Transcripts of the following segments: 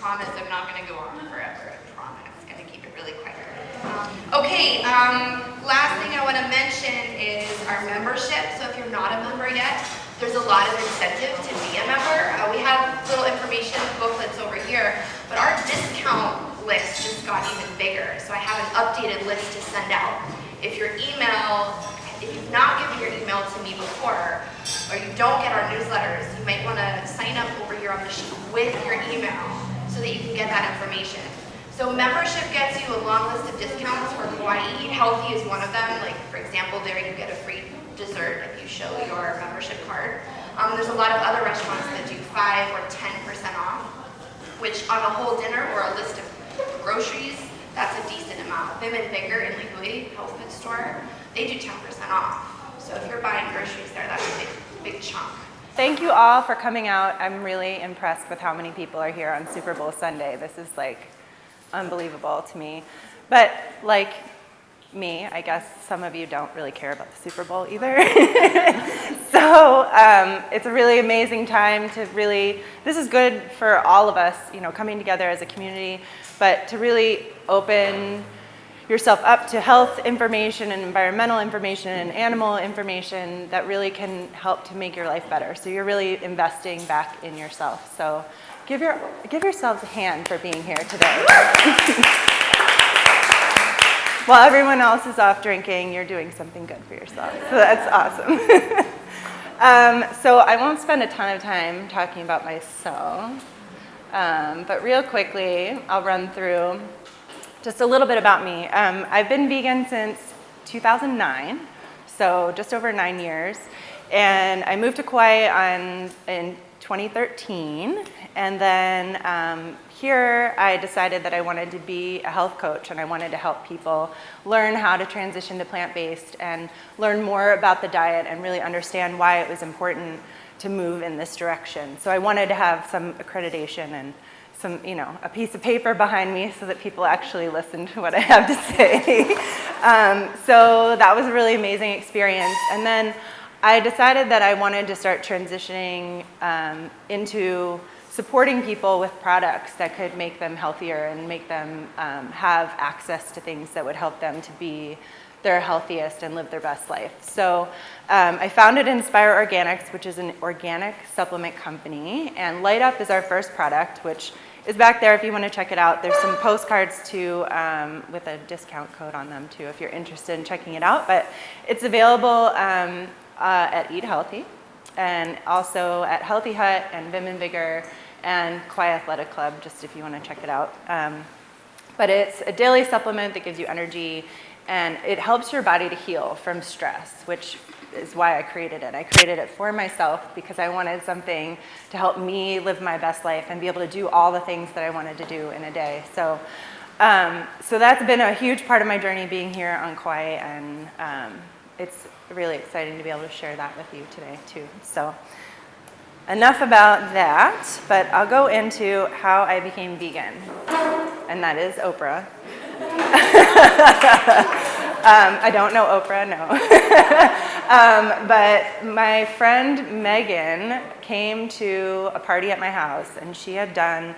promise I'm not going to go on forever. I promise. I'm going to keep it really quick. Okay, last thing I want to mention is our membership. So if you're not a member yet, there's a lot of incentive to be a member. We have little information booklets over here, but our discount list just got even bigger. So I have an updated list to send out. If you've not given your email to me before, or you don't get our newsletters, you might want to sign up over here on the sheet with your email so that you can get that information. So membership gets you a long list of discounts for Hawaii. Eat Healthy is one of them. Like, for example, there you get a free dessert if you show your membership card. There's a lot of other restaurants that do 5 or 10% off, which on a whole dinner or a list of groceries, that's a decent amount. Vim and Vigor in Lihue health food store, they do 10% off. So if you're buying groceries there, that's a big chunk. Thank you all for coming out. I'm really impressed with how many people are here on Super Bowl Sunday. This is like unbelievable to me. But like me, I guess some of you don't really care about the Super Bowl either. So it's a really amazing time to really, this is good for all of us, you know, coming together as a community, but to really open yourself up to health information and environmental information and animal information that really can help to make your life better. So you're really investing back in yourself. So give yourselves a hand for being here today. While everyone else is off drinking, you're doing something good for yourself. So that's awesome. So I won't spend a ton of time talking about myself, but real quickly, I'll run through just a little bit about me. I've been vegan since 2009, so just over 9 years. And I moved to Kauai in 2013. And then here I decided that I wanted to be a health coach and I wanted to help people learn how to transition to plant-based and learn more about the diet and really understand why it was important to move in this direction. So I wanted to have some accreditation and some, you know, a piece of paper behind me so that people actually listen to what I have to say. So that was a really amazing experience. And then I decided that I wanted to start transitioning into supporting people with products that could make them healthier and make them have access to things that would help them to be their healthiest and live their best life. So I founded Inspire Organics, which is an organic supplement company, and Light Up is our first product, which is back there if you want to check it out. There's some postcards too with a discount code on them too if you're interested in checking it out. But it's available at Eat Healthy and also at Healthy Hut and Vim and Vigor and Kauai Athletic Club, just if you want to check it out. But it's a daily supplement that gives you energy and it helps your body to heal from stress, which is why I created it. I created it for myself because I wanted something to help me live my best life and be able to do all the things that I wanted to do in a day. So, so that's been a huge part of my journey being here on Kauai, and it's really exciting to be able to share that with you today too. So enough about that, but I'll go into how I became vegan, and that is Oprah. I don't know Oprah, no. But my friend Megan came to a party at my house, and she had done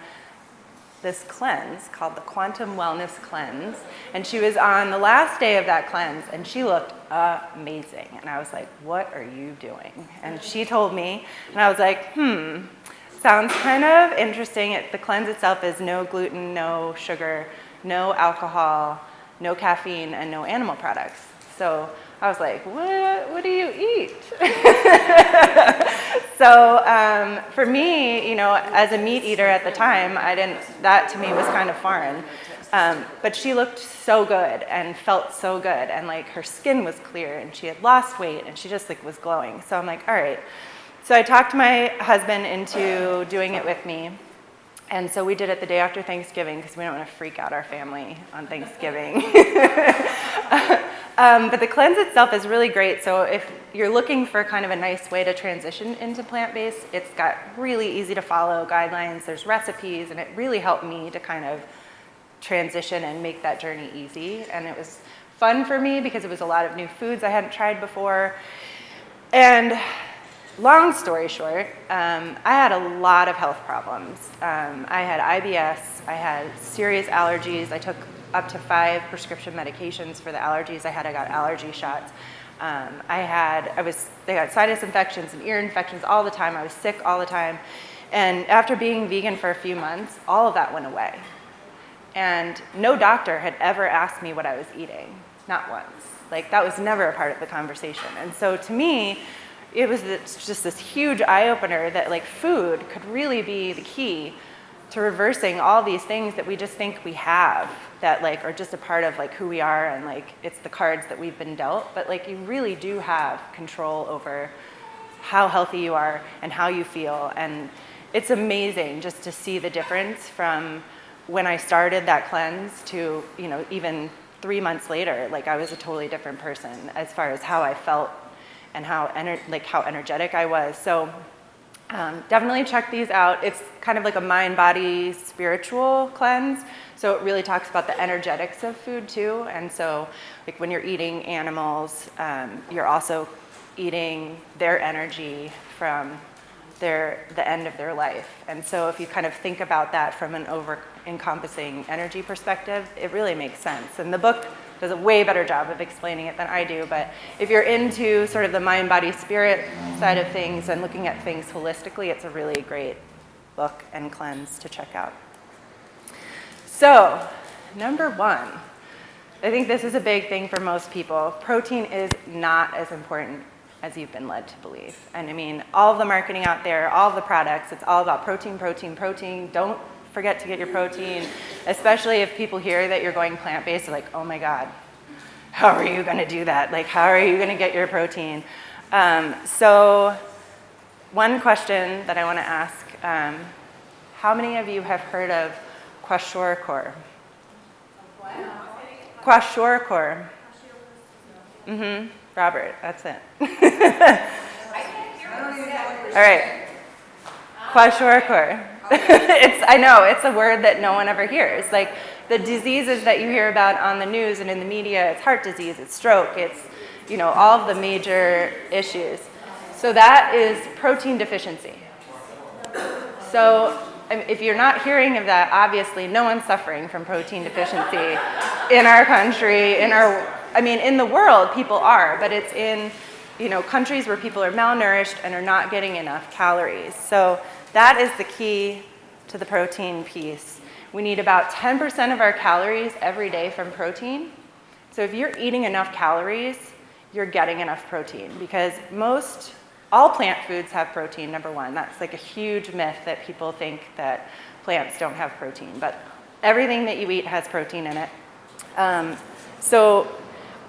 this cleanse called the Quantum Wellness Cleanse, and she was on the last day of that cleanse, and she looked amazing. And I was like, what are you doing? And she told me, and I was like, sounds kind of interesting. The cleanse itself is no gluten, no sugar, no alcohol, no caffeine, and no animal products. So I was like, what do you eat? So for me, you know, as a meat eater at the time, that to me was kind of foreign. But she looked so good and felt so good, and like her skin was clear and she had lost weight and she just like was glowing. So I'm like, all right. So I talked my husband into doing it with me. And so we did it the day after Thanksgiving because we don't want to freak out our family on Thanksgiving. But the cleanse itself is really great. So if you're looking for kind of a nice way to transition into plant-based, it's got really easy to follow guidelines. There's recipes, and it really helped me to kind of transition and make that journey easy. And it was fun for me because it was a lot of new foods I hadn't tried before. And long story short, I had a lot of health problems. I had IBS, I had serious allergies. I took up to 5 prescription medications for the allergies I got allergy shots. They got sinus infections and ear infections all the time. I was sick all the time. And after being vegan for a few months, all of that went away. And no doctor had ever asked me what I was eating, not once. Like, that was never a part of the conversation. And so to me, it's just this huge eye-opener that like food could really be the key to reversing all these things that we just think we have that like are just a part of like who we are, and like it's the cards that we've been dealt, but like you really do have control over how healthy you are and how you feel. And it's amazing just to see the difference from when I started that cleanse to, you know, even 3 months later. Like, I was a totally different person as far as how I felt and how energetic I was. So definitely check these out. It's kind of like a mind, body, spiritual cleanse. So it really talks about the energetics of food too. And so like when you're eating animals, you're also eating their energy from the end of their life. And so if you kind of think about that from an over-encompassing energy perspective, it really makes sense. And the book does a way better job of explaining it than I do. But if you're into sort of the mind, body, spirit side of things and looking at things holistically, it's a really great book and cleanse to check out. So, number 1, I think this is a big thing for most people. Protein is not as important as you've been led to believe. And I mean, all of the marketing out there, all of the products, it's all about protein, protein, protein. Don't forget to get your protein, especially if people hear that you're going plant-based. They're like, oh my God, how are you gonna do that? Like, how are you gonna get your protein? So one question that I wanna ask, how many of you have heard of kwashiorkor? Kwashiorkor. Mm-hmm. Robert, that's it. All right. Kwashiorkor. I know, it's a word that no one ever hears. Like, the diseases that you hear about on the news and in the media, it's heart disease, it's stroke, it's, you know, all of the major issues. So that is protein deficiency. So if you're not hearing of that, obviously no one's suffering from protein deficiency in our country, in the world, people are, but it's in, you know, countries where people are malnourished and are not getting enough calories. So that is the key to the protein piece. We need about 10% of our calories every day from protein. So if you're eating enough calories, you're getting enough protein, because all plant foods have protein, number 1. That's like a huge myth that people think that plants don't have protein, but everything that you eat has protein in it. So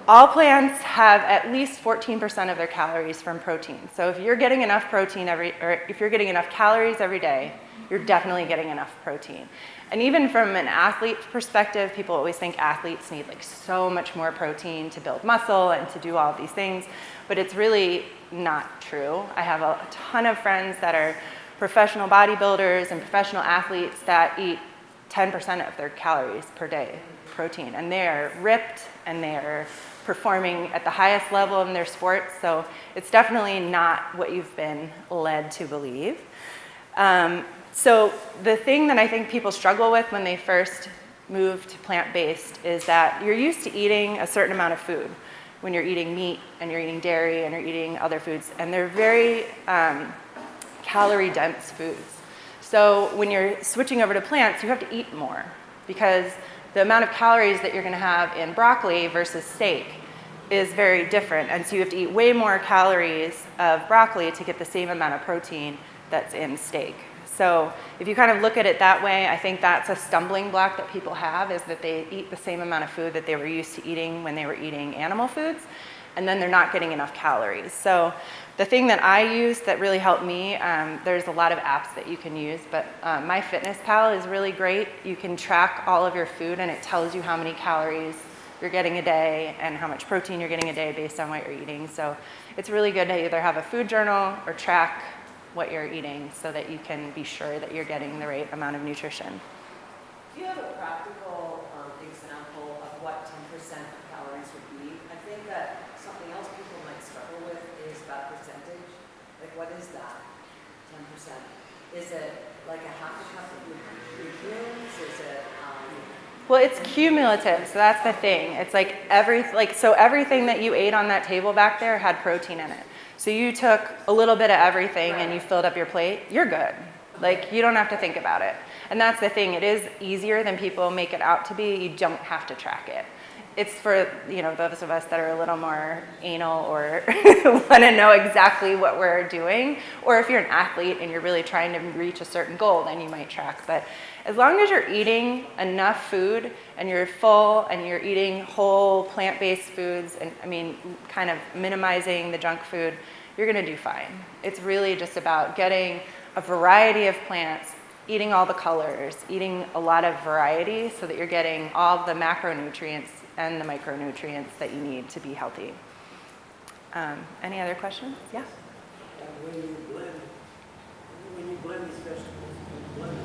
all plants have at least 14% of their calories from protein. So if you're getting enough protein if you're getting enough calories every day, you're definitely getting enough protein. And even from an athlete perspective, people always think athletes need like so much more protein to build muscle and to do all of these things, but it's really not true. I have a ton of friends that are professional bodybuilders and professional athletes that eat 10% of their calories per day protein, and they're ripped and they're performing at the highest level in their sports. So it's definitely not what you've been led to believe. So the thing that I think people struggle with when they first move to plant-based is that you're used to eating a certain amount of food when you're eating meat and you're eating dairy and you're eating other foods, and they're very calorie-dense foods. So when you're switching over to plants, you have to eat more, because the amount of calories that you're going to have in broccoli versus steak is very different. And so you have to eat way more calories of broccoli to get the same amount of protein that's in steak. So if you kind of look at it that way, I think that's a stumbling block that people have, is that they eat the same amount of food that they were used to eating when they were eating animal foods, and then they're not getting enough calories. So the thing that I use that really helped me, there's a lot of apps that you can use, but MyFitnessPal is really great. You can track all of your food, and it tells you how many calories you're getting a day and how much protein you're getting a day based on what you're eating. So it's really good to either have a food journal or track what you're eating so that you can be sure that you're getting the right amount of nutrition. Do you have a practical example of what 10% of calories would be? I think that something else people might struggle with is about percentage. Like what is that 10%? Is it like a half a cup of legumes? Is it, Well, it's cumulative, so that's the thing. It's like so everything that you ate on that table back there had protein in it. So you took a little bit of everything and you filled up your plate, you're good. Like, you don't have to think about it. And that's the thing, it is easier than people make it out to be. You don't have to track it. It's for, those of us that are a little more anal or want to know exactly what we're doing. Or if you're an athlete and you're really trying to reach a certain goal, then you might track. But as long as you're eating enough food and you're full and you're eating whole plant-based foods and, kind of minimizing the junk food, you're going to do fine. It's really just about getting a variety of plants, eating all the colors, eating a lot of variety so that you're getting all the macronutrients and the micronutrients that you need to be healthy. Any other questions? Yeah? When you blend these vegetables, you blend them.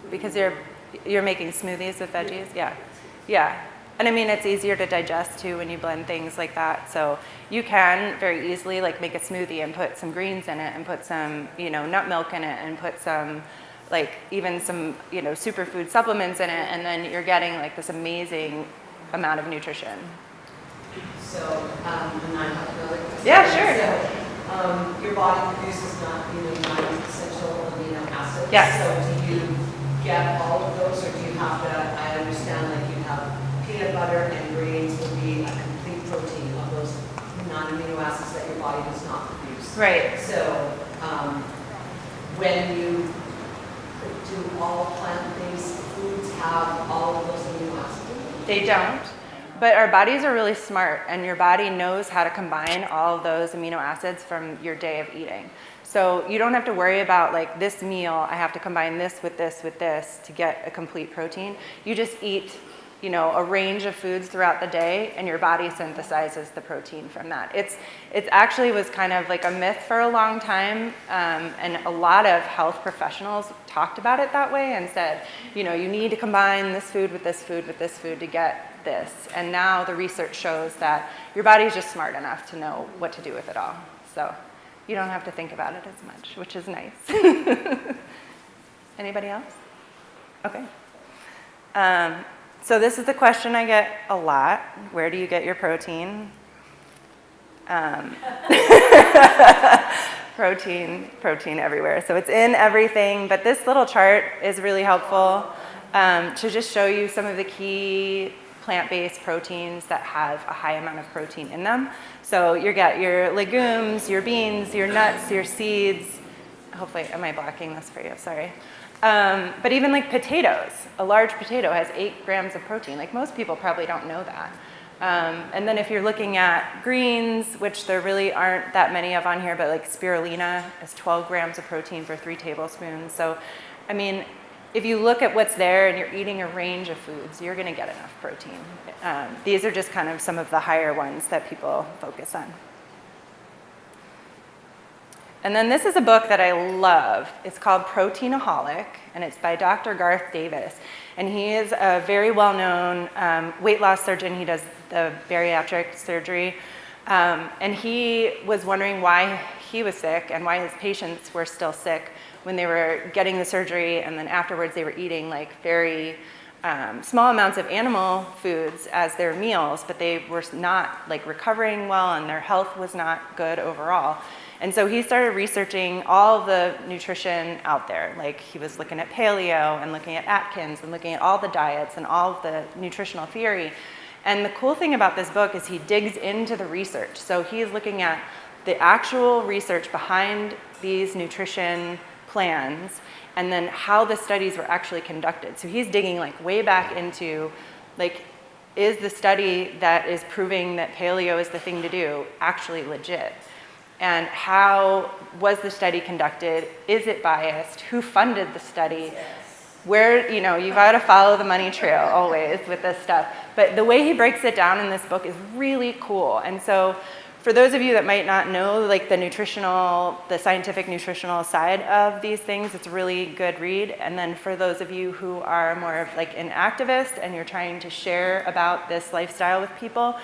Because you're making smoothies with veggies? Yeah. And it's easier to digest too when you blend things like that. So you can very easily make a smoothie and put some greens in it and put some, nut milk in it and put some, even some, superfood supplements in it. And then you're getting this amazing amount of nutrition. so, and I have another question. Yeah, sure. So, your body produces nine essential amino acids. Yes. So do you get all of those, or do you have to, I understand you have peanut butter and grains would be a complete protein of those non-amino acids that your body does not produce. Right. So when you do all plant-based foods have all of those amino acids? They don't. But our bodies are really smart, and your body knows how to combine all of those amino acids from your day of eating. So you don't have to worry about this meal, I have to combine this with this to get a complete protein. You just eat, a range of foods throughout the day, and your body synthesizes the protein from that. It actually was kind of like a myth for a long time, and a lot of health professionals talked about it that way and said, you need to combine this food with this food with this food to get this. And now the research shows that your body's just smart enough to know what to do with it all. So you don't have to think about it as much, which is nice. Anybody else? Okay. So this is the question I get a lot. Where do you get your protein? Protein everywhere. So it's in everything, but this little chart is really helpful to just show you some of the key plant-based proteins that have a high amount of protein in them. So you get your legumes, your beans, your nuts, your seeds. Hopefully, am I blocking this for you? Sorry. But even potatoes, a large potato has 8 grams of protein. Most people probably don't know that. And then if you're looking at greens, which there really aren't that many of on here, but spirulina is 12 grams of protein for 3 tablespoons. So, if you look at what's there and you're eating a range of foods, you're going to get enough protein. These are just kind of some of the higher ones that people focus on. And then this is a book that I love. It's called Proteinaholic, and it's by Dr. Garth Davis. And he is a very well-known weight loss surgeon. He does the bariatric surgery. And he was wondering why he was sick and why his patients were still sick when they were getting the surgery, and then afterwards they were eating very small amounts of animal foods as their meals, but they were not recovering well, and their health was not good overall. And so he started researching all the nutrition out there. He was looking at paleo and looking at Atkins and looking at all the diets and all of the nutritional theory. And the cool thing about this book is he digs into the research. So he's looking at the actual research behind these nutrition plans and then how the studies were actually conducted. So he's digging way back into is the study that is proving that paleo is the thing to do actually legit? And how was the study conducted? Is it biased? Who funded the study? Where, you've got to follow the money trail always with this stuff. But the way he breaks it down in this book is really cool. And so For those of you that might not know, like the scientific nutritional side of these things, it's a really good read. And then for those of you who are more of like an activist and you're trying to share about this lifestyle with people,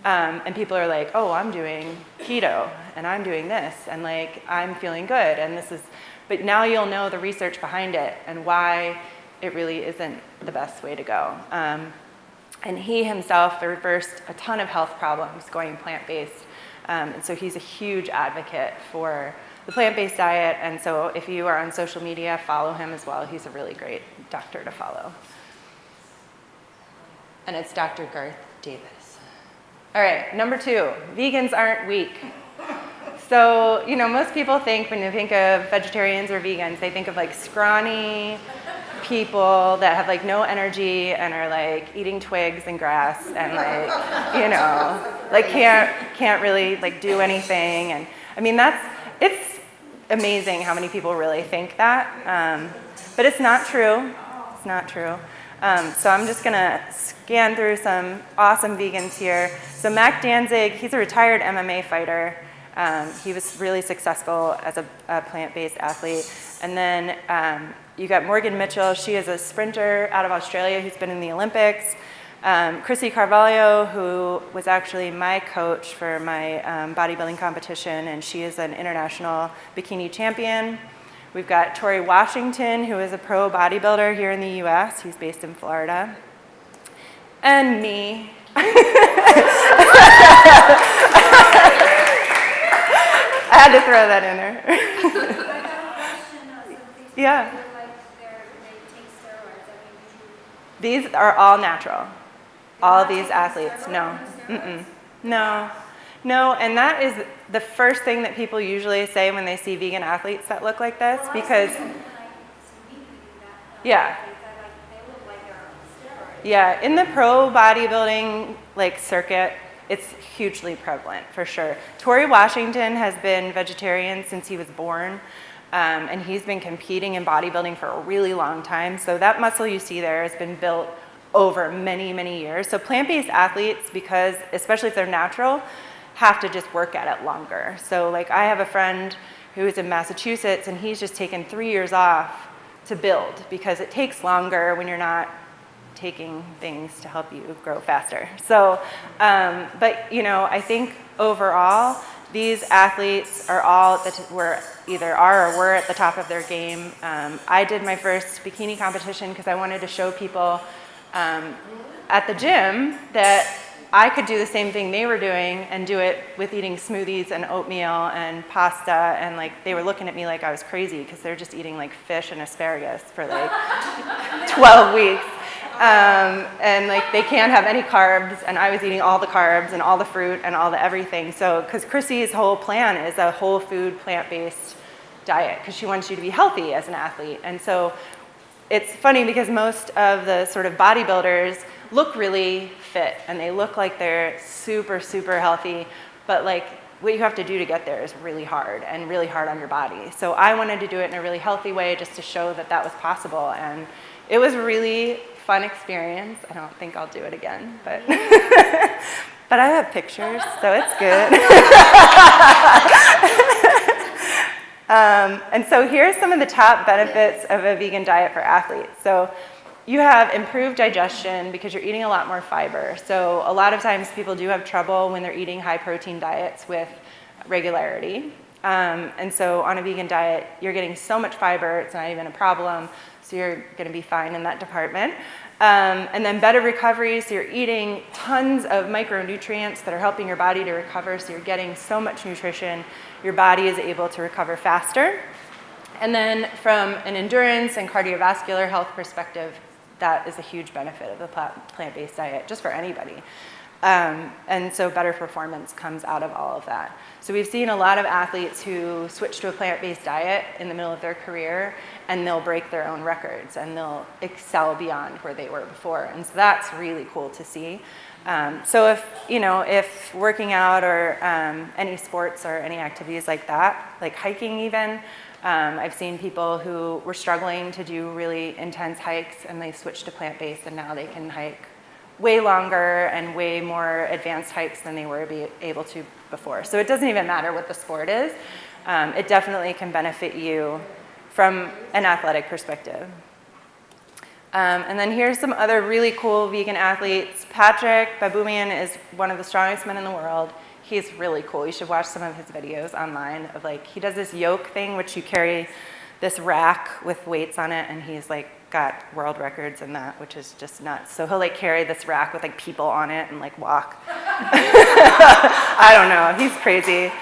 and people are like, oh, I'm doing keto and I'm doing this and like I'm feeling good and this is, but now you'll know the research behind it and why it really isn't the best way to go. And he himself reversed a ton of health problems going plant-based. And so he's a huge advocate for the plant-based diet. And so if you are on social media, follow him as well. He's a really great doctor to follow. And it's Dr. Garth Davis. All right, number 2, vegans aren't weak. So, most people think when they think of vegetarians or vegans, they think of like scrawny people that have like no energy and are like eating twigs and grass and like, like can't really like do anything. And I mean, it's amazing how many people really think that, but it's not true. It's not true. So I'm just gonna scan through some awesome vegans here. So Mac Danzig, he's a retired MMA fighter. He was really successful as a plant-based athlete. And then you got Morgan Mitchell. She is a sprinter out of Australia who's been in the Olympics. Chrissy Carvalho, who was actually my coach for my bodybuilding competition, and she is an international bikini champion. We've got Tori Washington, who is a pro bodybuilder here in the US. He's based in Florida. And me. I had to throw that in there. Yeah. These are all natural. All of these athletes, no. No, and that is the first thing that people usually say when they see vegan athletes that look like this, because, yeah. Yeah, in the pro bodybuilding like circuit, it's hugely prevalent for sure. Tori Washington has been vegetarian since he was born, and he's been competing in bodybuilding for a really long time. So that muscle you see there has been built over many, many years. So plant-based athletes, because especially if they're natural, have to just work at it longer. So like I have a friend who is in Massachusetts and he's just taken 3 years off to build because it takes longer when you're not taking things to help you grow faster. So, but I think overall, these athletes are all were at the top of their game. I did my first bikini competition because I wanted to show people at the gym that I could do the same thing they were doing and do it with eating smoothies and oatmeal and pasta, and like they were looking at me like I was crazy because they're just eating like fish and asparagus for like 12 weeks. And like they can't have any carbs, and I was eating all the carbs and all the fruit and all the everything. So, because Chrissy's whole plan is a whole food plant-based diet because she wants you to be healthy as an athlete. And so it's funny because most of the sort of bodybuilders look really fit and they look like they're super, super healthy, but like what you have to do to get there is really hard and really hard on your body. So I wanted to do it in a really healthy way just to show that that was possible, and it was a really fun experience. I don't think I'll do it again, but but I have pictures, so it's good. And so here's some of the top benefits of a vegan diet for athletes. So you have improved digestion because you're eating a lot more fiber. So a lot of times people do have trouble when they're eating high protein diets with regularity. And so on a vegan diet, you're getting so much fiber, it's not even a problem. So you're going to be fine in that department. And then better recovery, so you're eating tons of micronutrients that are helping your body to recover, so you're getting so much nutrition, your body is able to recover faster. And then from an endurance and cardiovascular health perspective, that is a huge benefit of the plant-based diet, just for anybody. And so better performance comes out of all of that. So we've seen a lot of athletes who switch to a plant-based diet in the middle of their career, and they'll break their own records and they'll excel beyond where they were before. And so that's really cool to see. So if working out or any sports or any activities like that, like hiking even, I've seen people who were struggling to do really intense hikes and they switched to plant-based and now they can hike way longer and way more advanced hikes than they were able to before. So it doesn't even matter what the sport is. It definitely can benefit you from an athletic perspective. And then here's some other really cool vegan athletes. Patrick Baboumian is one of the strongest men in the world. He's really cool. You should watch some of his videos online of like, he does this yoke thing, which you carry this rack with weights on it, and he's like got world records in that, which is just nuts. So he'll like carry this rack with like people on it and like walk. I don't know, he's crazy.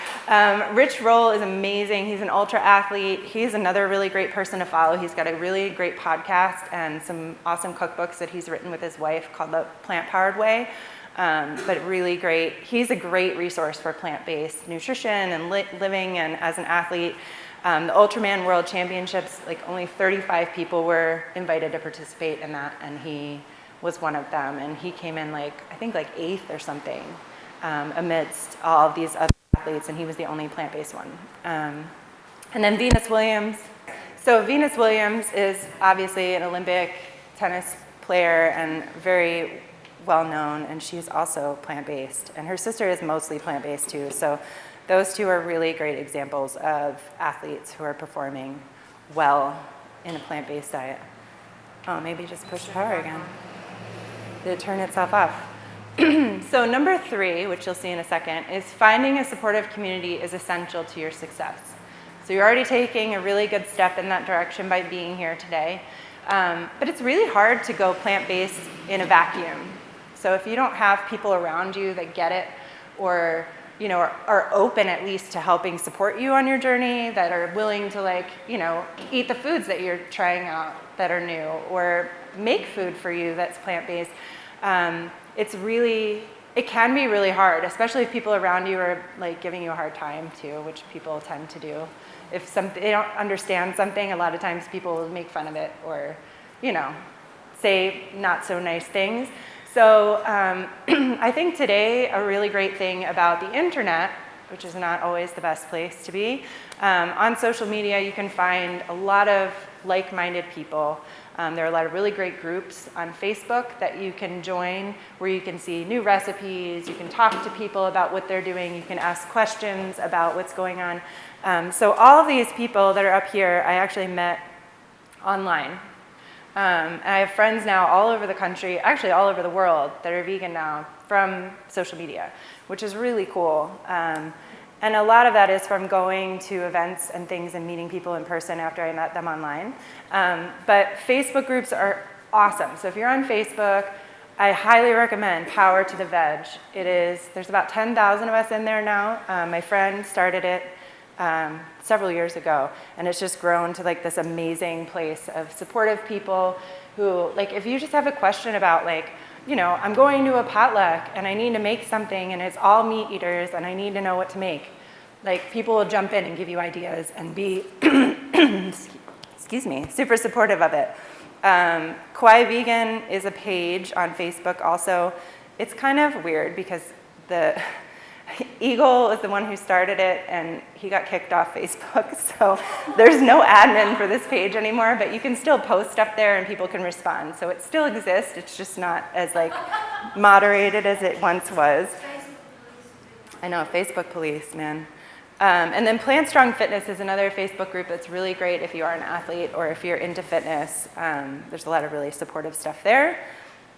Rich Roll is amazing. He's an ultra athlete. He's another really great person to follow. He's got a really great podcast and some awesome cookbooks that he's written with his wife called The Plant Powered Way. But really great. He's a great resource for plant-based nutrition and living, and as an athlete. The Ultraman World Championships, like only 35 people were invited to participate in that, and he was one of them. And he came in like, I think like 8th or something, amidst all of these other athletes, and he was the only plant-based one. And then Venus Williams. So Venus Williams is obviously an Olympic tennis player and very well-known, and she's also plant-based. And her sister is mostly plant-based too. So those two are really great examples of athletes who are performing well in a plant-based diet. Oh, maybe just push the power again. Did it turn itself off? So number 3, which you'll see in a second, is finding a supportive community is essential to your success. So you're already taking a really good step in that direction by being here today. But it's really hard to go plant-based in a vacuum. So if you don't have people around you that get it, or are open at least to helping support you on your journey, that are willing to like, eat the foods that you're trying out that are new, or make food for you that's plant-based, it can be really hard, especially if people around you are like giving you a hard time too, which people tend to do. If they don't understand something, a lot of times people will make fun of it or, say not so nice things. So I think today a really great thing about the internet, which is not always the best place to be, on social media you can find a lot of like-minded people. There are a lot of really great groups on Facebook that you can join where you can see new recipes, you can talk to people about what they're doing, you can ask questions about what's going on. So all of these people that are up here I actually met online. And I have friends now all over the country, actually all over the world, that are vegan now from social media, which is really cool. And a lot of that is from going to events and things and meeting people in person after I met them online. But Facebook groups are awesome. So if you're on Facebook, I highly recommend Power to the Veg. There's about 10,000 of us in there now. My friend started it several years ago, and it's just grown to like this amazing place of supportive people who, like, if you just have a question about like, I'm going to a potluck and I need to make something and it's all meat eaters and I need to know what to make, like people will jump in and give you ideas and be excuse me, super supportive of it. Kauai Vegan is a page on Facebook also. It's kind of weird because the Eagle is the one who started it, and he got kicked off Facebook, so there's no admin for this page anymore, but you can still post up there and people can respond. So it still exists, it's just not as like moderated as it once was. I know, Facebook police, man. And then Plant Strong Fitness is another Facebook group that's really great if you are an athlete or if you're into fitness. There's a lot of really supportive stuff there.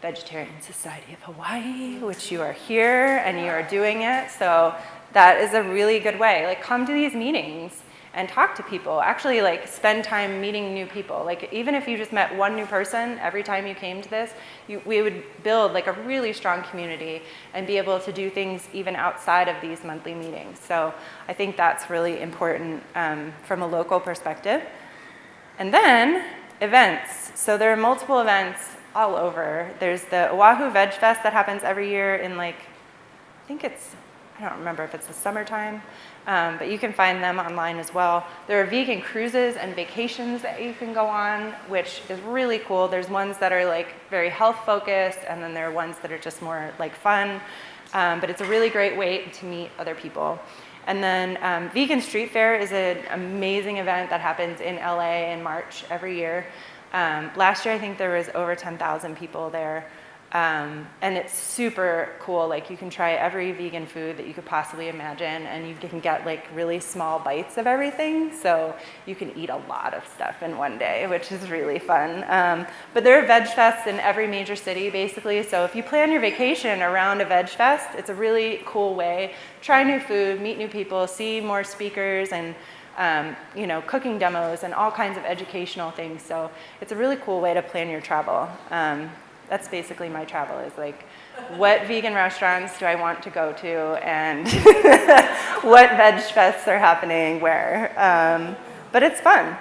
Vegetarian Society of Hawaii, which you are here and you are doing it. So that is a really good way. Like, come to these meetings and talk to people. Actually, like, spend time meeting new people. Like, even if you just met one new person every time you came to this, we would build like a really strong community and be able to do things even outside of these monthly meetings. So I think that's really important from a local perspective. And then events. So there are multiple events all over. There's the Oahu Veg Fest that happens every year in like, I don't remember if it's the summertime, but you can find them online as well. There are vegan cruises and vacations that you can go on, which is really cool. There's ones that are like very health focused, and then there are ones that are just more like fun, but it's a really great way to meet other people. And then Vegan Street Fair is an amazing event that happens in LA in March every year. Last year, I think there was over 10,000 people there. And it's super cool. Like you can try every vegan food that you could possibly imagine, and you can get like really small bites of everything. So you can eat a lot of stuff in one day, which is really fun. But there are veg fests in every major city, basically. So if you plan your vacation around a veg fest, it's a really cool way. Try new food, meet new people, see more speakers, and cooking demos and all kinds of educational things. So it's a really cool way to plan your travel. That's basically my travel, is like, what vegan restaurants do I want to go to, and what veg fests are happening where. But it's fun.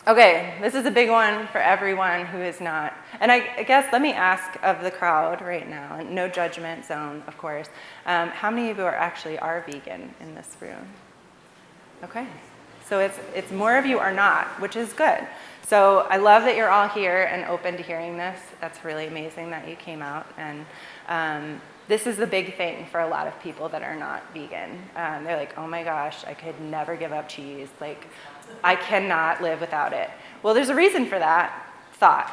Okay, this is a big one for everyone who is not. And I guess let me ask of the crowd right now, and no judgment zone, of course, how many of you are vegan in this room? Okay, so it's more of you are not, which is good. So I love that you're all here and open to hearing this. That's really amazing that you came out. And this is the big thing for a lot of people that are not vegan. They're like, oh my gosh, I could never give up cheese. Like, I cannot live without it. Well, there's a reason for that thought.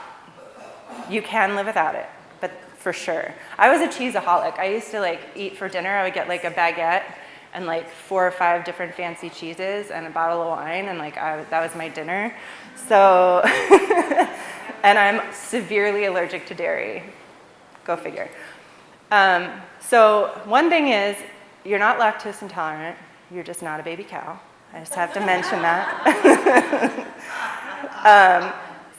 You can live without it, but for sure. I was a cheeseaholic. I used to like eat for dinner. I would get like a baguette and like 4 or 5 different fancy cheeses and a bottle of wine, and like that was my dinner. So, and I'm severely allergic to dairy. Go figure. So one thing is, you're not lactose intolerant. You're just not a baby cow. I just have to mention that.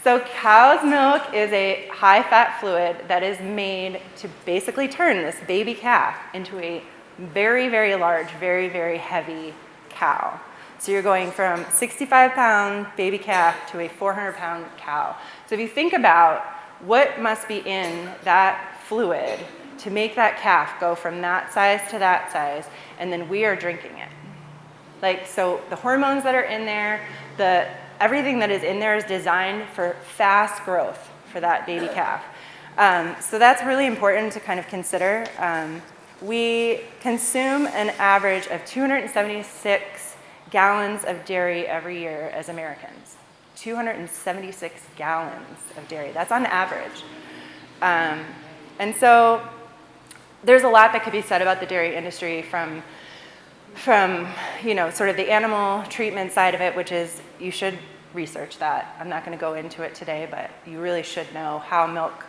So cow's milk is a high-fat fluid that is made to basically turn this baby calf into a very, very large, very, very heavy cow. So you're going from 65-pound baby calf to a 400-pound cow. So if you think about what must be in that fluid to make that calf go from that size to that size, and then we are drinking it. Like, so the hormones that are in there, everything that is in there is designed for fast growth for that baby calf. So that's really important to kind of consider. We consume an average of 276 gallons of dairy every year as Americans. 276 gallons of dairy. That's on average. And so there's a lot that could be said about the dairy industry from sort of the animal treatment side of it, which is you should research that. I'm not going to go into it today, but you really should know how milk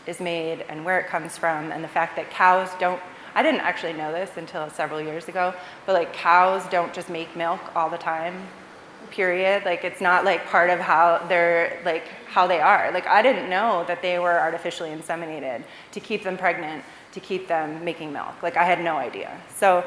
is made and where it comes from, and the fact that cows don't, I didn't actually know this until several years ago, but like cows don't just make milk all the time, period. Like it's not like part of how they're like how they are. Like I didn't know that they were artificially inseminated to keep them pregnant, to keep them making milk. Like I had no idea. So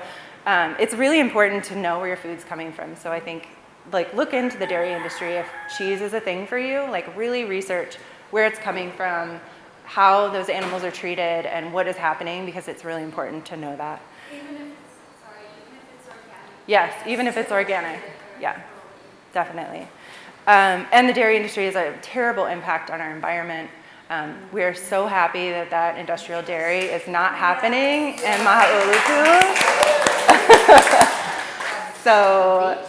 it's really important to know where your food's coming from. So I think like look into the dairy industry. If cheese is a thing for you, like really research where it's coming from, how those animals are treated, and what is happening, because it's really important to know that. Even if it's organic. Yes, even if it's organic. Yeah, definitely. And the dairy industry has a terrible impact on our environment. We are so happy that that industrial dairy is not happening in Mahauluku. So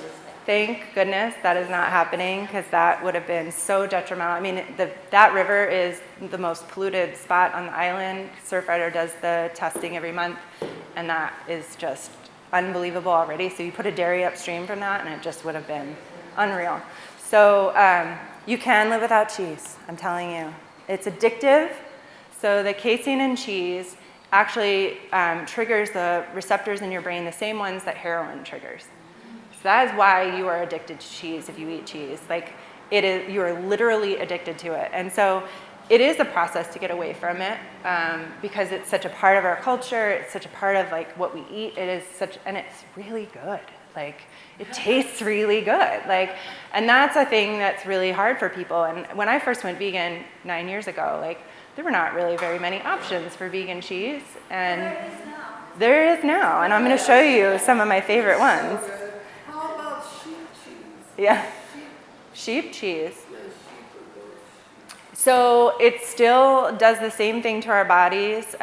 thank goodness that is not happening, because that would have been so detrimental. I mean, that river is the most polluted spot on the island. Surfrider does the testing every month, and that is just unbelievable already. So you put a dairy upstream from that, and it just would have been unreal. So you can live without cheese, I'm telling you. It's addictive. So the casein in cheese actually triggers the receptors in your brain, the same ones that heroin triggers. So that is why you are addicted to cheese if you eat cheese. Like it is, you are literally addicted to it. And so it is a process to get away from it because it's such a part of our culture. It's such a part of like what we eat. It is such, and it's really good. Like it tastes really good. Like, and that's a thing that's really hard for people. And when I first went vegan 9 years ago, like there were not really very many options for vegan cheese. And there is now. And I'm going to show you some of my favorite ones. How about sheep cheese? Yeah. Sheep cheese. So it still does the same thing to our bodies.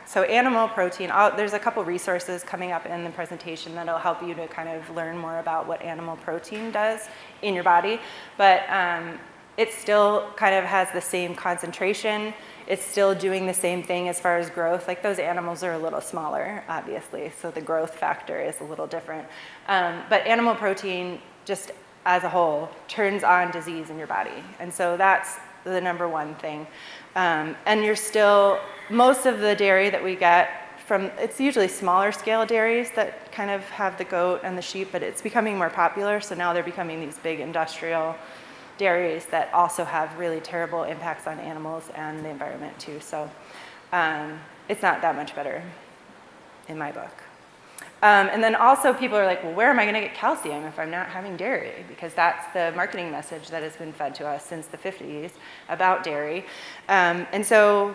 So animal protein, there's a couple resources coming up in the presentation that'll help you to kind of learn more about what animal protein does in your body. But it still kind of has the same concentration. it's still doing the same thing as far as growth. Like those animals are a little smaller, obviously, so the growth factor is a little different. But animal protein, just as a whole, turns on disease in your body. And so that's the number one thing. And you're still, most of the dairy that we get from, it's usually smaller scale dairies that kind of have the goat and the sheep, but it's becoming more popular. So now they're becoming these big industrial dairies that also have really terrible impacts on animals and the environment too. So it's not that much better in my book. And then also people are like, well, where am I going to get calcium if I'm not having dairy? Because that's the marketing message that has been fed to us since the 50s about dairy. And so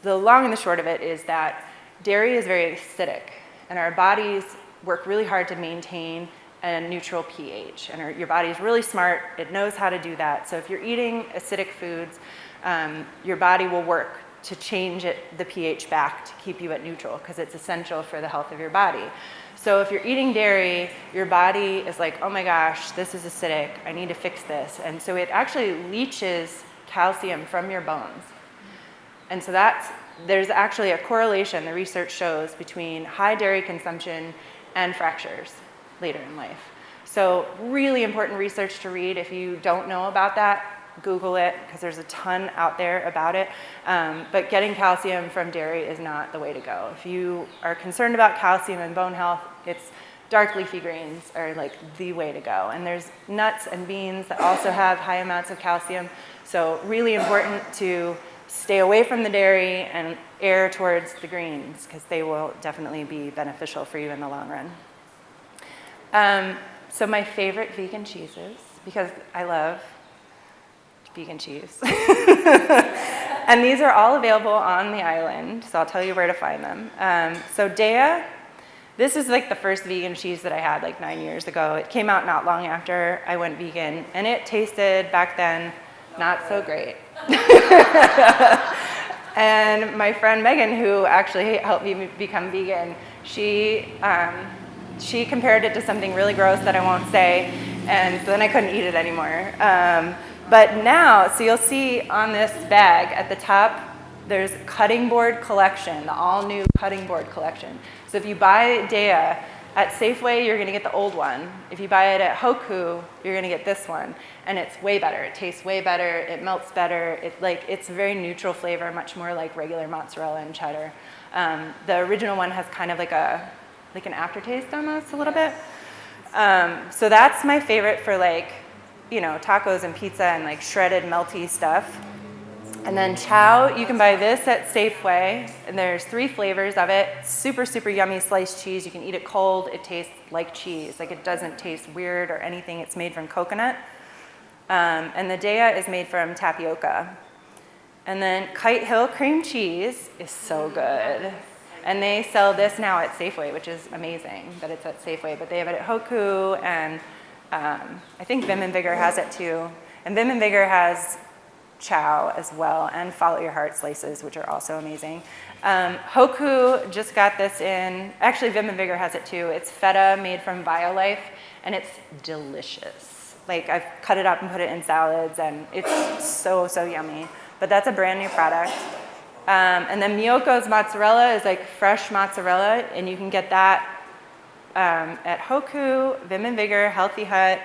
the long and the short of it is that dairy is very acidic, and our bodies work really hard to maintain a neutral pH. And your body's really smart. It knows how to do that. So if you're eating acidic foods, your body will work to change the pH back to keep you at neutral, because it's essential for the health of your body. So if you're eating dairy, your body is like, oh my gosh, this is acidic, I need to fix this. And so it actually leaches calcium from your bones. And so there's actually a correlation, the research shows, between high dairy consumption and fractures later in life. So really important research to read. If you don't know about that, Google it, because there's a ton out there about it. But getting calcium from dairy is not the way to go. If you are concerned about calcium and bone health, it's dark leafy greens are like the way to go. And there's nuts and beans that also have high amounts of calcium. So really important to stay away from the dairy and err towards the greens, because they will definitely be beneficial for you in the long run. So my favorite vegan cheeses, because I love vegan cheese. And these are all available on the island, so I'll tell you where to find them. So Dea, this is like the first vegan cheese that I had like 9 years ago. It came out not long after I went vegan, and it tasted back then not so great. And my friend Megan, who actually helped me become vegan, she compared it to something really gross that I won't say, and so then I couldn't eat it anymore. But now, so you'll see on this bag at the top, there's cutting board collection, the all new cutting board collection. So if you buy Dea at Safeway, you're gonna get the old one. If you buy it at Hoku, you're gonna get this one. And it's way better. It tastes way better. It melts better. It's a very neutral flavor, much more like regular mozzarella and cheddar. The original one has kind of like an aftertaste almost a little bit. So that's my favorite for tacos and pizza and like shredded melty stuff. And then chow, you can buy this at Safeway, and there's 3 flavors of it. Super, super yummy sliced cheese. You can eat it cold. It tastes like cheese. Like it doesn't taste weird or anything. It's made from coconut. And the Dea is made from tapioca. And then Kite Hill cream cheese is so good. And they sell this now at Safeway, which is amazing that it's at Safeway. But they have it at Hoku, and I think Vim and Vigor has it too. And Vim and Vigor has chow as well, and Follow Your Heart slices, which are also amazing. Hoku just got this in. Actually, Vim and Vigor has it too. It's feta made from BioLife, and it's delicious. Like I've cut it up and put it in salads, and it's so, so yummy. But that's a brand new product. And then Miyoko's mozzarella is like fresh mozzarella, and you can get that at Hoku, Vim and Vigor, Healthy Hut.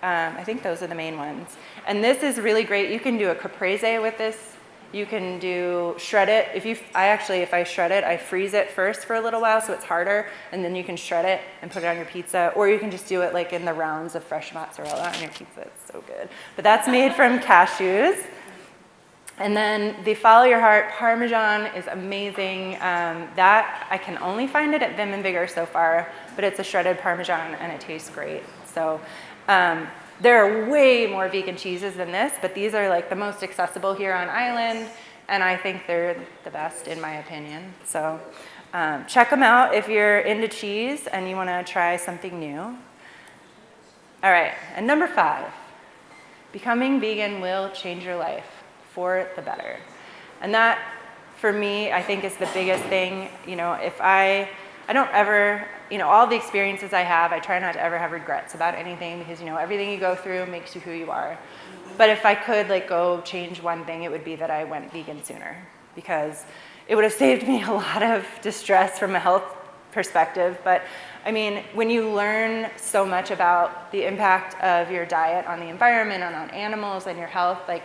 I think those are the main ones. And this is really great. You can do a caprese with this. You can shred it. If I shred it, I freeze it first for a little while so it's harder, and then you can shred it and put it on your pizza, or you can just do it like in the rounds of fresh mozzarella on your pizza. It's so good. But that's made from cashews. And then the Follow Your Heart Parmesan is amazing. That I can only find it at Vim and Vigor so far, but it's a shredded Parmesan and it tastes great. So there are way more vegan cheeses than this, but these are like the most accessible here on island, and I think they're the best in my opinion. So check them out if you're into cheese and you want to try something new. All right, and number 5, becoming vegan will change your life for the better. And that, for me, I think is the biggest thing. If I don't ever, all the experiences I have, I try not to ever have regrets about anything, because, everything you go through makes you who you are. But if I could like go change one thing, it would be that I went vegan sooner, because it would have saved me a lot of distress from a health perspective. But I mean, when you learn so much about the impact of your diet on the environment and on animals and your health, like,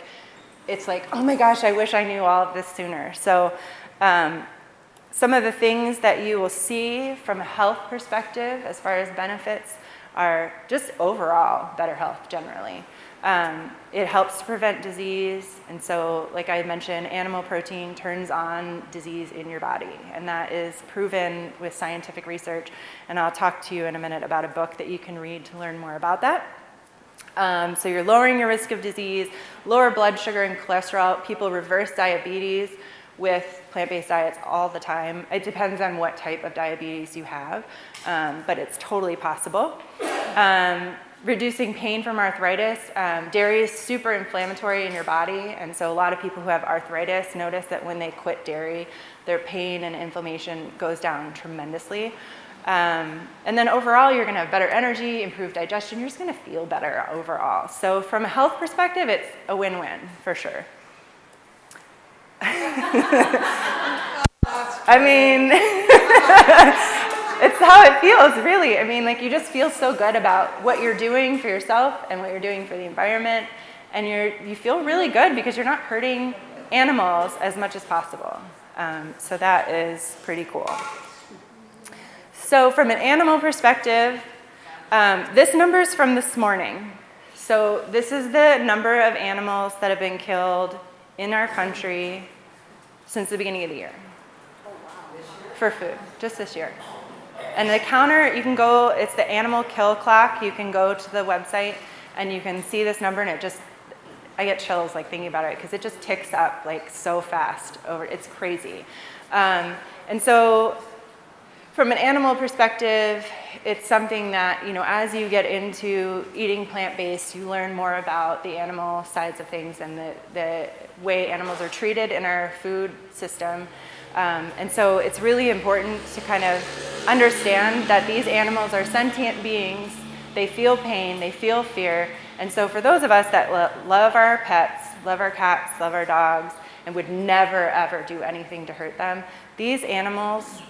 it's like, oh my gosh, I wish I knew all of this sooner. So some of the things that you will see from a health perspective as far as benefits are just overall better health generally. It helps to prevent disease, and so like I mentioned, animal protein turns on disease in your body, and that is proven with scientific research, and I'll talk to you in a minute about a book that you can read to learn more about that. So you're lowering your risk of disease, lower blood sugar and cholesterol. People reverse diabetes with plant-based diets all the time. It depends on what type of diabetes you have, but it's totally possible. Reducing pain from arthritis. Dairy is super inflammatory in your body, and so a lot of people who have arthritis notice that when they quit dairy, their pain and inflammation goes down tremendously. And then overall, you're gonna have better energy, improved digestion, you're just gonna feel better overall. So from a health perspective, it's a win-win for sure. I mean, it's how it feels, really. I mean, like, you just feel so good about what you're doing for yourself and what you're doing for the environment, and you feel really good because you're not hurting animals as much as possible. So that is pretty cool. So from an animal perspective, this number is from this morning. So this is the number of animals that have been killed in our country since the beginning of the year. For food, just this year. And the counter, you can go, it's the animal kill clock. You can go to the website and you can see this number, and it just, I get chills like thinking about it because it just ticks up like so fast over, it's crazy. And so from an animal perspective, it's something that, you know, as you get into eating plant-based, you learn more about the animal sides of things and the way animals are treated in our food system. And so it's really important to kind of understand that these animals are sentient beings. They feel pain, they feel fear. And so for those of us that love our pets, love our cats, love our dogs, and would never ever do anything to hurt them, these animals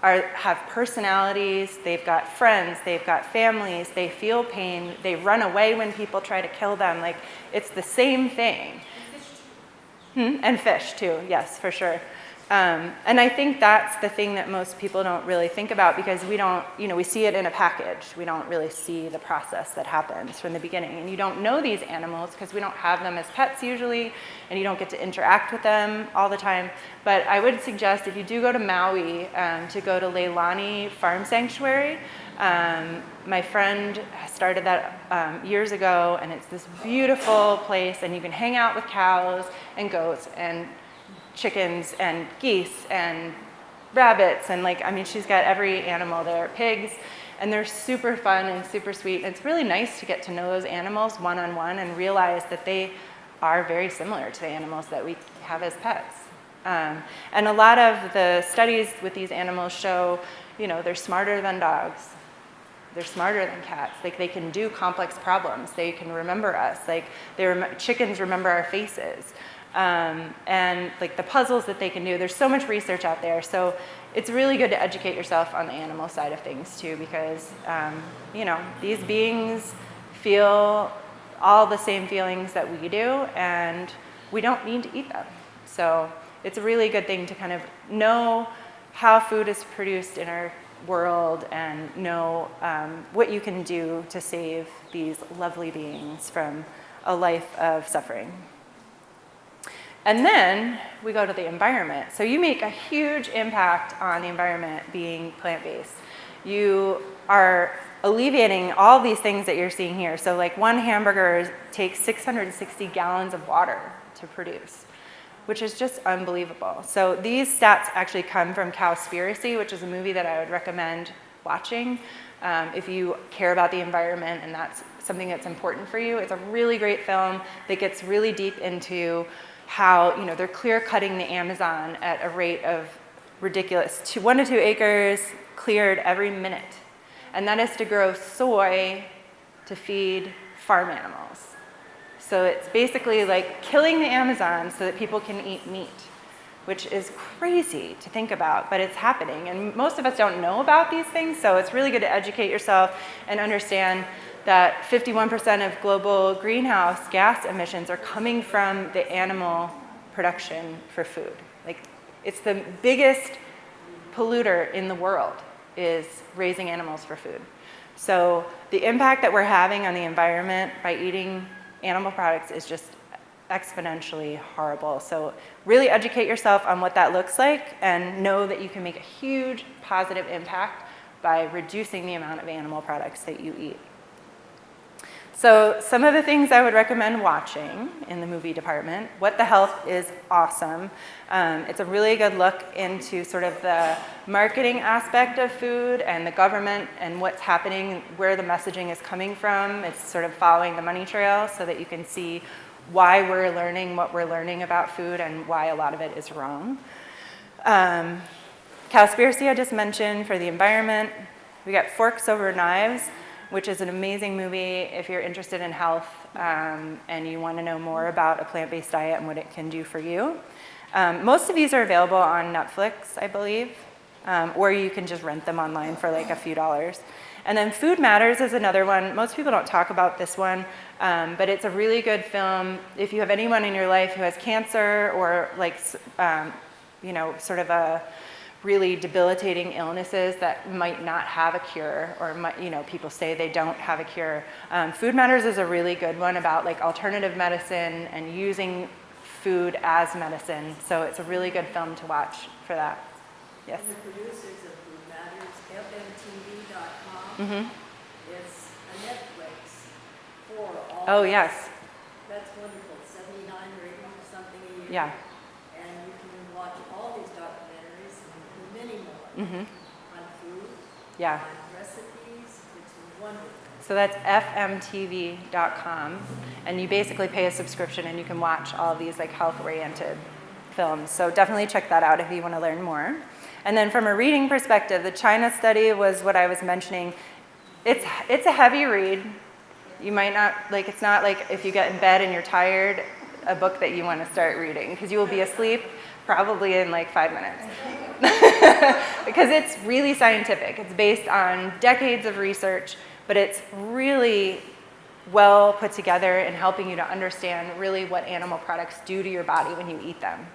have personalities, they've got friends, they've got families, they feel pain, they run away when people try to kill them. Like, it's the same thing. And fish too, yes, for sure. And I think that's the thing that most people don't really think about, because we don't, you know, we see it in a package. We don't really see the process that happens from the beginning. And you don't know these animals because we don't have them as pets usually, and you don't get to interact with them all the time. But I would suggest, if you do go to Maui, to go to Leilani Farm Sanctuary. My friend started that years ago, and it's this beautiful place, and you can hang out with cows and goats and chickens and geese and rabbits, and like, I mean, she's got every animal there, pigs, and they're super fun and super sweet. And it's really nice to get to know those animals one-on-one and realize that they are very similar to the animals that we have as pets. And a lot of the studies with these animals show, you know, they're smarter than dogs. They're smarter than cats. Like, they can do complex problems. They can remember us. Like, chickens remember our faces. And like the puzzles that they can do. There's so much research out there. So it's really good to educate yourself on the animal side of things too, because, you know, these beings feel all the same feelings that we do, and we don't need to eat them. So it's a really good thing to kind of know how food is produced in our world and know what you can do to save these lovely beings from a life of suffering. And then we go to the environment. So you make a huge impact on the environment being plant-based. You are alleviating all these things that you're seeing here. So like, one hamburger takes 660 gallons of water to produce, which is just unbelievable. So these stats actually come from Cowspiracy, which is a movie that I would recommend watching if you care about the environment and that's something that's important for you. It's a really great film that gets really deep into how, you know, they're clear cutting the Amazon at a rate of ridiculous, 1 to 2 acres cleared every minute. And that is to grow soy to feed farm animals. So it's basically like killing the Amazon so that people can eat meat, which is crazy to think about, but it's happening. And most of us don't know about these things, so it's really good to educate yourself and understand that 51% of global greenhouse gas emissions are coming from the animal production for food. Like, it's the biggest polluter in the world is raising animals for food. So the impact that we're having on the environment by eating animal products is just exponentially horrible. So really educate yourself on what that looks like and know that you can make a huge positive impact by reducing the amount of animal products that you eat. So some of the things I would recommend watching in the movie department. What the Health is awesome. It's a really good look into sort of the marketing aspect of food and the government and what's happening, where the messaging is coming from. It's sort of following the money trail so that you can see why we're learning what we're learning about food and why a lot of it is wrong. Cowspiracy I just mentioned for the environment. We got Forks Over Knives, which is an amazing movie if you're interested in health and you want to know more about a plant-based diet and what it can do for you. Most of these are available on Netflix, I believe, or you can just rent them online for like a few dollars. And then Food Matters is another one. Most people don't talk about this one, but it's a really good film. If you have anyone in your life who has cancer or like, sort of a really debilitating illnesses that might not have a cure, or people say they don't have a cure. Food Matters is a really good one about like alternative medicine and using food as medicine. So it's a really good film to watch for that. Yes. And the producers of Food Matters, fmtv.com, Mm-hmm. is a Netflix for all. Oh, this. yes. That's wonderful. 79 rating or something a year. Yeah. And you can watch all these documentaries and many more Mm-hmm. on food, Yeah. on recipes. It's wonderful. So that's fmtv.com, and you basically pay a subscription and you can watch all these like health-oriented films. So definitely check that out if you want to learn more. And then from a reading perspective, the China study was what I was mentioning. It's a heavy read. You might not, like, it's not like if you get in bed and you're tired, a book that you want to start reading, because you will be asleep probably in like 5 minutes. Because it's really scientific. It's based on decades of research, but it's really well put together in helping you to understand really what animal products do to your body when you eat them.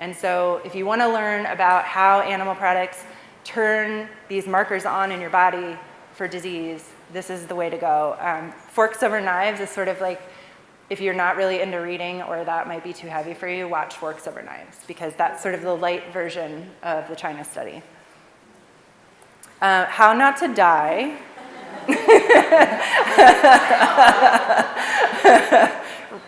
And so if you want to learn about how animal products turn these markers on in your body for disease, this is the way to go. Forks Over Knives is sort of like, if you're not really into reading or that might be too heavy for you, watch Forks Over Knives, because that's sort of the light version of the China study. How Not to Die.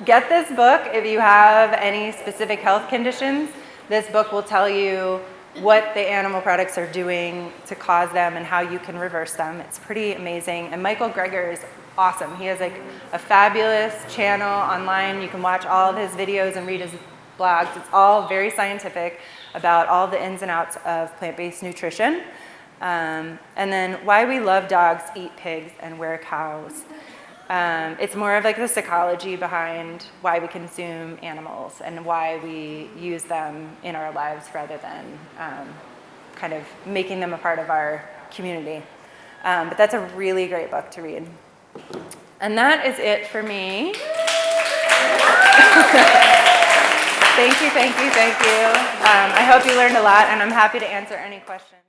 Get this book if you have any specific health conditions. This book will tell you what the animal products are doing to cause them and how you can reverse them. It's pretty amazing. And Michael Greger is awesome. He has like a fabulous channel online. You can watch all of his videos and read his blogs. It's all very scientific about all the ins and outs of plant-based nutrition. And then Why We Love Dogs, Eat Pigs, and Wear Cows. It's more of like the psychology behind why we consume animals and why we use them in our lives rather than kind of making them a part of our community. But that's a really great book to read. And that is it for me. Thank you. I hope you learned a lot, and I'm happy to answer any questions.